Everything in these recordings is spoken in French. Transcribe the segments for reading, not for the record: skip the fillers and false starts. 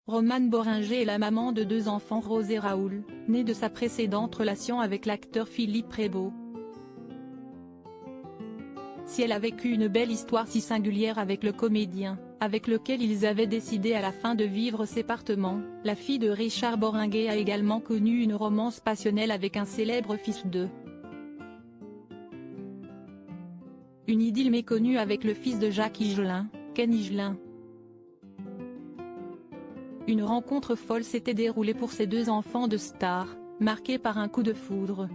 Romane Boringer est la maman de 2 enfants, Rose et Raoul, nés de sa précédente relation avec l'acteur Philippe Rebaud. Si elle a vécu une belle histoire si singulière avec le comédien, avec lequel ils avaient décidé à la fin de vivre séparément, la fille de Richard Boringer a également connu une romance passionnelle avec un célèbre fils d'eux. Une idylle méconnue avec le fils de Jacques Higelin, Ken Higelin. Une rencontre folle s'était déroulée pour ces 2 enfants de stars, marquée par un coup de foudre.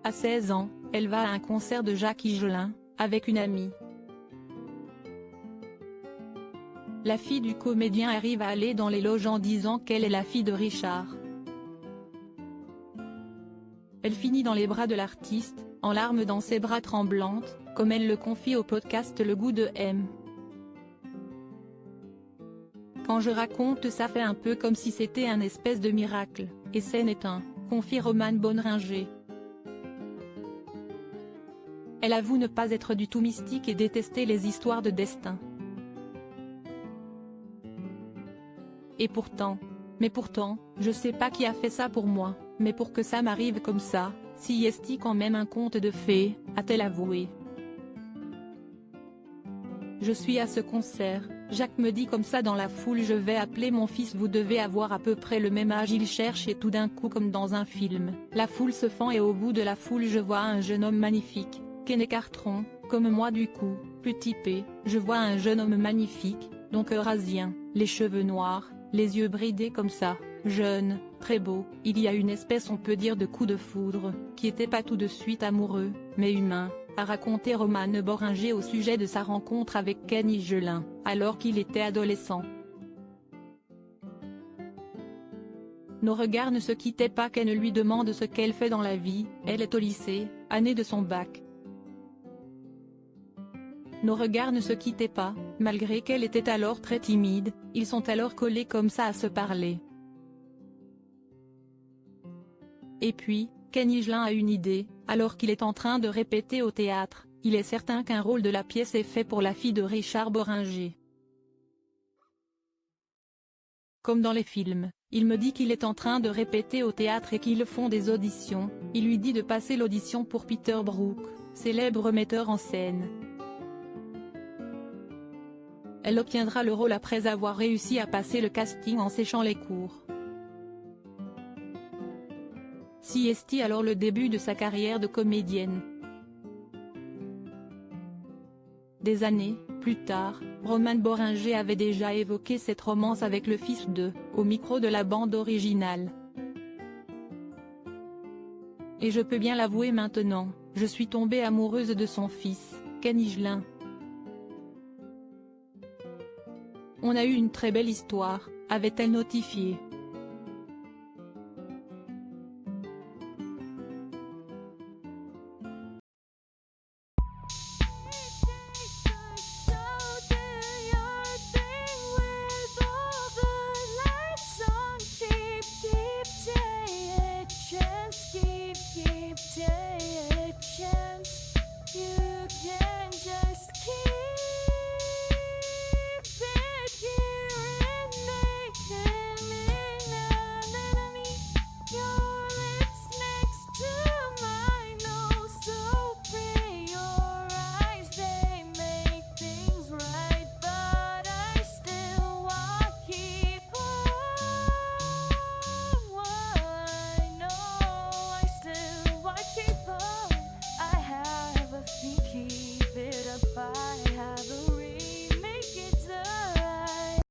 À 16 ans, elle va à un concert de Jacques Higelin, avec une amie. La fille du comédien arrive à aller dans les loges en disant qu'elle est la fille de Richard. Elle finit dans les bras de l'artiste, en larmes dans ses bras tremblantes, comme elle le confie au podcast Le Goût de M. Quand je raconte ça fait un peu comme si c'était un espèce de miracle, et c'en est un, confie Romane Boringer. Elle avoue ne pas être du tout mystique et détester les histoires de destin. Et pourtant, je sais pas qui a fait ça pour moi, mais pour que ça m'arrive comme ça, si est quand même un conte de fées, a-t-elle avoué. Je suis à ce concert, Jacques me dit comme ça dans la foule, je vais appeler mon fils, vous devez avoir à peu près le même âge, il cherche et tout d'un coup comme dans un film, la foule se fend et au bout de la foule je vois un jeune homme magnifique, Ken Cartron, comme moi du coup, plus typé, je vois un jeune homme magnifique, donc eurasien, les cheveux noirs, les yeux bridés comme ça, jeune, très beau, il y a une espèce on peut dire de coup de foudre, qui était pas tout de suite amoureux, mais humain, a raconté Romane Boringer au sujet de sa rencontre avec Ken Higelin, alors qu'il était adolescent. Nos regards ne se quittaient pas, Ken lui demande ce qu'elle fait dans la vie, elle est au lycée, année de son bac. Nos regards ne se quittaient pas, malgré qu'elle était alors très timide, ils sont alors collés comme ça à se parler. Et puis, Ken Higelin a une idée, alors qu'il est en train de répéter au théâtre, il est certain qu'un rôle de la pièce est fait pour la fille de Richard Boringer. Comme dans les films, il me dit qu'il est en train de répéter au théâtre et qu'ils font des auditions, il lui dit de passer l'audition pour Peter Brook, célèbre metteur en scène. Elle obtiendra le rôle après avoir réussi à passer le casting en séchant les cours. Si est alors le début de sa carrière de comédienne. Des années plus tard, Romane Boringer avait déjà évoqué cette romance avec le fils d'eux, au micro de la bande originale. Et je peux bien l'avouer maintenant, je suis tombée amoureuse de son fils, Ken Higelin. On a eu une très belle histoire, avait-elle notifié. Keep taking chance. You